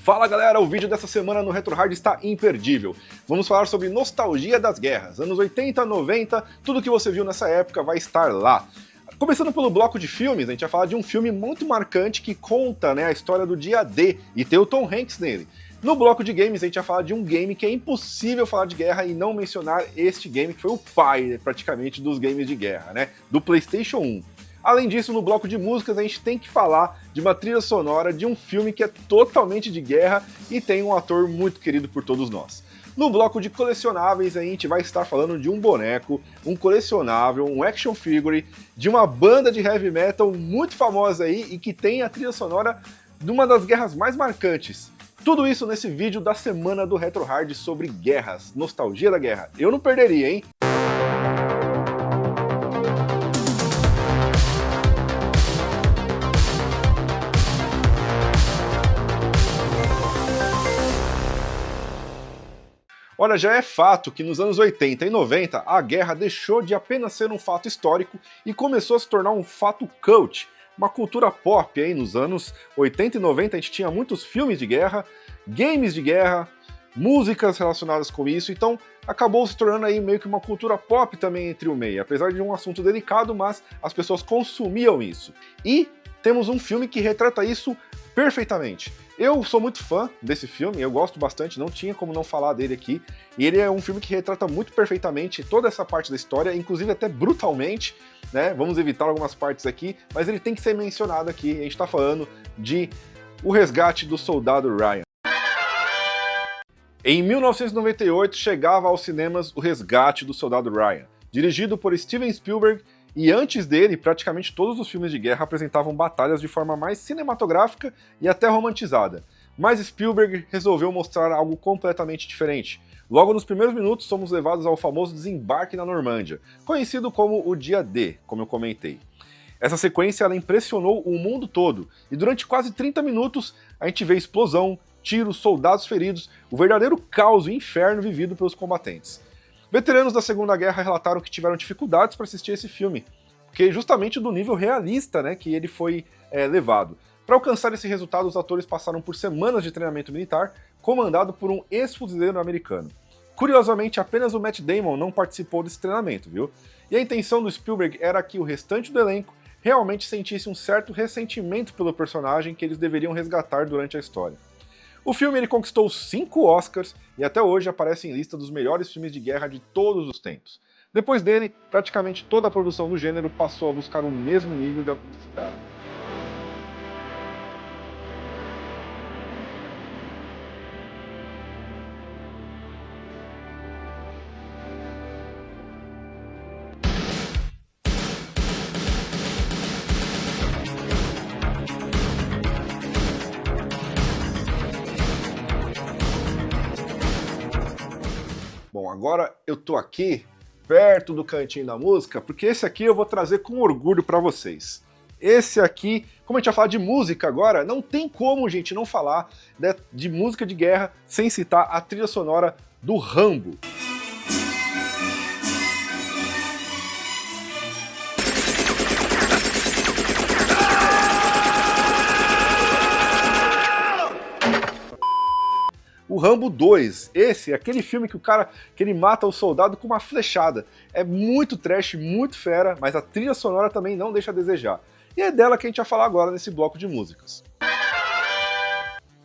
Fala galera, o vídeo dessa semana no RetroHard está imperdível. Vamos falar sobre nostalgia das guerras, anos 80, 90, tudo que você viu nessa época vai estar lá. Começando pelo bloco de filmes, a gente vai falar de um filme muito marcante que conta a história do dia D e tem o Tom Hanks nele. No bloco de games, a gente vai falar de um game que é impossível falar de guerra e não mencionar este game que foi o pai, praticamente, dos games de guerra, do PlayStation 1. Além disso, no bloco de músicas, a gente tem que falar de uma trilha sonora de um filme que é totalmente de guerra e tem um ator muito querido por todos nós. No bloco de colecionáveis, a gente vai estar falando de um boneco, um colecionável, um action figure, de uma banda de heavy metal muito famosa aí e que tem a trilha sonora de uma das guerras mais marcantes. Tudo isso nesse vídeo da semana do RetroHard sobre guerras, nostalgia da guerra. Eu não perderia, hein? Olha, já é fato que nos anos 80 e 90 a guerra deixou de apenas ser um fato histórico e começou a se tornar um fato cult, uma cultura pop aí nos anos 80 e 90. A gente tinha muitos filmes de guerra, games de guerra, músicas relacionadas com isso, então acabou se tornando aí meio que uma cultura pop também entre o meio, apesar de um assunto delicado, mas as pessoas consumiam isso. E temos um filme que retrata isso perfeitamente. Eu sou muito fã desse filme, eu gosto bastante, não tinha como não falar dele aqui, e ele é um filme que retrata muito perfeitamente toda essa parte da história, inclusive até brutalmente, vamos evitar algumas partes aqui, mas ele tem que ser mencionado aqui. A gente tá falando de O Resgate do Soldado Ryan. Em 1998 chegava aos cinemas O Resgate do Soldado Ryan, dirigido por Steven Spielberg. E antes dele, praticamente todos os filmes de guerra apresentavam batalhas de forma mais cinematográfica e até romantizada. Mas Spielberg resolveu mostrar algo completamente diferente. Logo nos primeiros minutos somos levados ao famoso desembarque na Normândia, conhecido como o Dia D, como eu comentei. Essa sequência ela impressionou o mundo todo, e durante quase 30 minutos a gente vê explosão, tiros, soldados feridos, o verdadeiro caos e inferno vivido pelos combatentes. Veteranos da Segunda Guerra relataram que tiveram dificuldades para assistir esse filme, porque justamente do nível realista que ele foi levado. Para alcançar esse resultado, os atores passaram por semanas de treinamento militar, comandado por um ex-fuzileiro americano. Curiosamente, apenas o Matt Damon não participou desse treinamento, viu? E a intenção do Spielberg era que o restante do elenco realmente sentisse um certo ressentimento pelo personagem que eles deveriam resgatar durante a história. O filme ele conquistou 5 Oscars e até hoje aparece em lista dos melhores filmes de guerra de todos os tempos. Depois dele, praticamente toda a produção do gênero passou a buscar o mesmo nível de autenticidade. Bom, agora eu tô aqui, perto do cantinho da música, porque esse aqui eu vou trazer com orgulho pra vocês. Esse aqui, como a gente vai falar de música agora, não tem como, gente, não falar de música de guerra sem citar a trilha sonora do Rambo. O Rambo 2, esse é aquele filme que que ele mata o soldado com uma flechada. É muito trash, muito fera, mas a trilha sonora também não deixa a desejar. E é dela que a gente vai falar agora nesse bloco de músicas.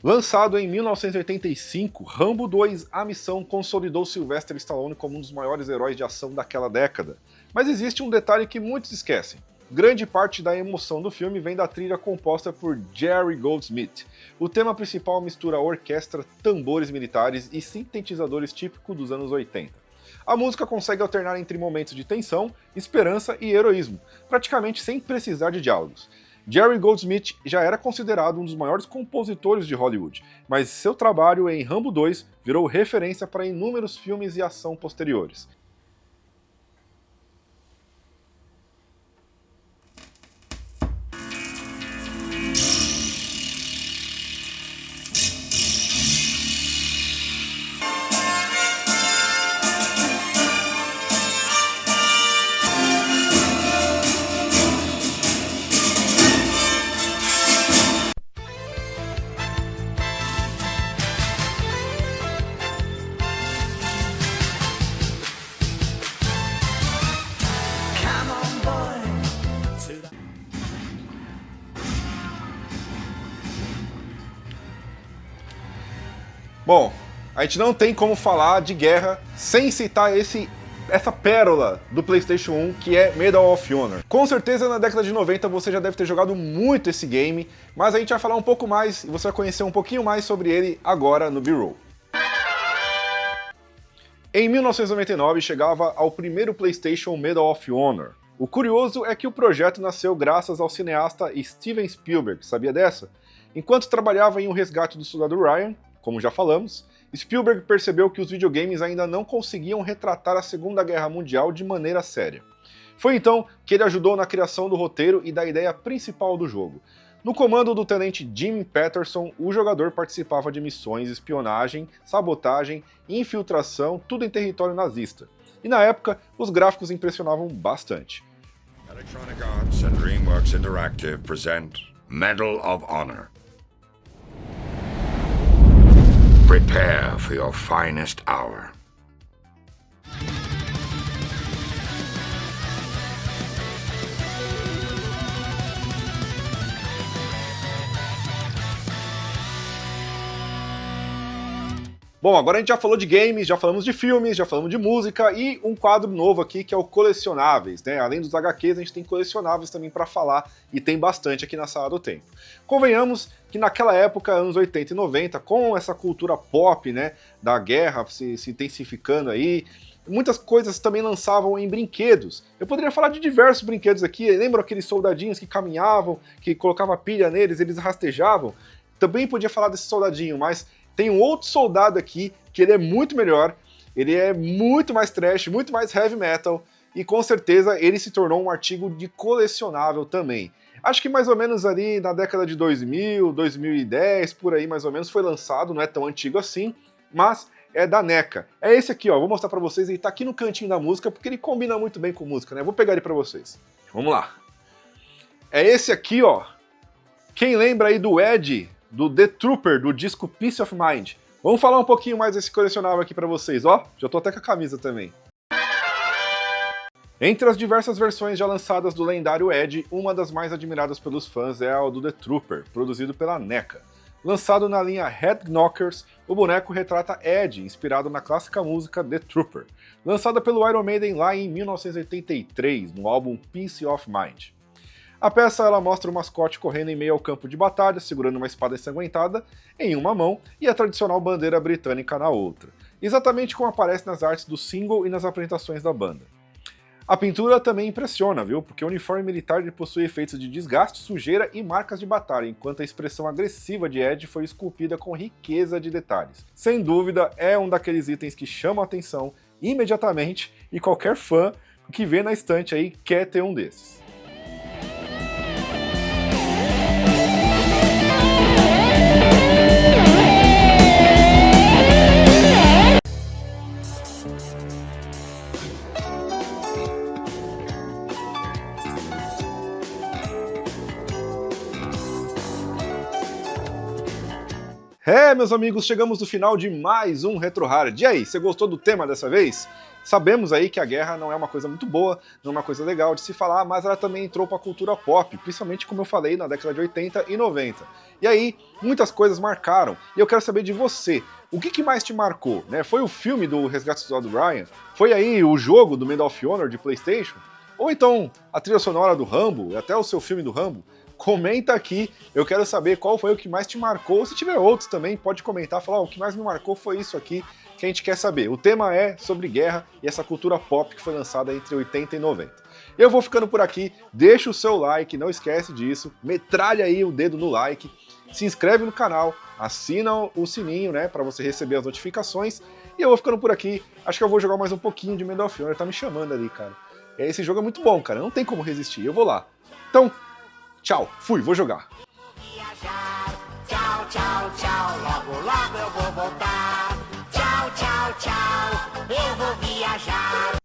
Lançado em 1985, Rambo 2, A Missão consolidou Sylvester Stallone como um dos maiores heróis de ação daquela década. Mas existe um detalhe que muitos esquecem. Grande parte da emoção do filme vem da trilha composta por Jerry Goldsmith. O tema principal mistura orquestra, tambores militares e sintetizadores típicos dos anos 80. A música consegue alternar entre momentos de tensão, esperança e heroísmo, praticamente sem precisar de diálogos. Jerry Goldsmith já era considerado um dos maiores compositores de Hollywood, mas seu trabalho em Rambo 2 virou referência para inúmeros filmes e ação posteriores. Bom, a gente não tem como falar de guerra sem citar essa pérola do PlayStation 1, que é Medal of Honor. Com certeza na década de 90 você já deve ter jogado muito esse game, mas a gente vai falar um pouco mais e você vai conhecer um pouquinho mais sobre ele agora no B-Roll. Em 1999 chegava ao primeiro PlayStation Medal of Honor. O curioso é que o projeto nasceu graças ao cineasta Steven Spielberg, sabia dessa? Enquanto trabalhava em O Resgate do Soldado Ryan, como já falamos, Spielberg percebeu que os videogames ainda não conseguiam retratar a Segunda Guerra Mundial de maneira séria. Foi então que ele ajudou na criação do roteiro e da ideia principal do jogo. No comando do tenente Jim Patterson, o jogador participava de missões de espionagem, sabotagem e infiltração, tudo em território nazista. E na época, os gráficos impressionavam bastante. Electronic Arts and DreamWorks Interactive present Medal of Honor. Prepare for your finest hour. Bom, agora a gente já falou de games, já falamos de filmes, já falamos de música e um quadro novo aqui que é o colecionáveis, né? Além dos HQs, a gente tem colecionáveis também para falar e tem bastante aqui na Sala do Tempo. Convenhamos que naquela época, anos 80 e 90, com essa cultura pop, né, da guerra se intensificando aí, muitas coisas também lançavam em brinquedos. Eu poderia falar de diversos brinquedos aqui, lembram aqueles soldadinhos que caminhavam, que colocava pilha neles, eles rastejavam? Também podia falar desse soldadinho, mas tem um outro soldado aqui que ele é muito melhor, ele é muito mais trash, muito mais heavy metal e com certeza ele se tornou um artigo de colecionável também. Acho que mais ou menos ali na década de 2000, 2010, por aí mais ou menos foi lançado, não é tão antigo assim, mas é da NECA. É esse aqui, ó, vou mostrar pra vocês, ele tá aqui no cantinho da música porque ele combina muito bem com música, né? Vou pegar ele pra vocês. Vamos lá. É esse aqui, ó. Quem lembra aí do Ed, do The Trooper, do disco Peace of Mind? Vamos falar um pouquinho mais desse colecionável aqui pra vocês, ó. Já tô até com a camisa também. Entre as diversas versões já lançadas do lendário Ed, uma das mais admiradas pelos fãs é a do The Trooper, produzido pela NECA. Lançado na linha Head Knockers, o boneco retrata Ed, inspirado na clássica música The Trooper, lançada pelo Iron Maiden lá em 1983, no álbum Peace of Mind. A peça ela mostra o mascote correndo em meio ao campo de batalha, segurando uma espada ensanguentada em uma mão e a tradicional bandeira britânica na outra, exatamente como aparece nas artes do single e nas apresentações da banda. A pintura também impressiona, viu? Porque o uniforme militar possui efeitos de desgaste, sujeira e marcas de batalha, enquanto a expressão agressiva de Ed foi esculpida com riqueza de detalhes. Sem dúvida, é um daqueles itens que chamam a atenção imediatamente e qualquer fã que vê na estante aí quer ter um desses. Meus amigos, chegamos no final de mais um Retro Hard. E aí, você gostou do tema dessa vez? Sabemos aí que a guerra não é uma coisa muito boa, não é uma coisa legal de se falar, mas ela também entrou para a cultura pop, principalmente como eu falei, na década de 80 e 90. E aí, muitas coisas marcaram, e eu quero saber de você. O que mais te marcou? Né? Foi o filme do Resgate do Soldado Ryan? Foi aí o jogo do Medal of Honor de PlayStation? Ou então a trilha sonora do Rambo, até o seu filme do Rambo? Comenta aqui, eu quero saber qual foi o que mais te marcou. Se tiver outros também, pode comentar, falar, o que mais me marcou foi isso aqui, que a gente quer saber. O tema é sobre guerra e essa cultura pop que foi lançada entre 80 e 90. Eu vou ficando por aqui, deixa o seu like, não esquece disso, metralha aí o dedo no like, se inscreve no canal, assina o sininho, né, para você receber as notificações, e eu vou ficando por aqui. Acho que eu vou jogar mais um pouquinho de Medal of Honor, tá me chamando ali, cara. Esse jogo é muito bom, cara, não tem como resistir, eu vou lá. Então, tchau, fui, vou jogar. Tchau, tchau, tchau, logo, logo eu vou voltar. Tchau, tchau, tchau, eu vou viajar.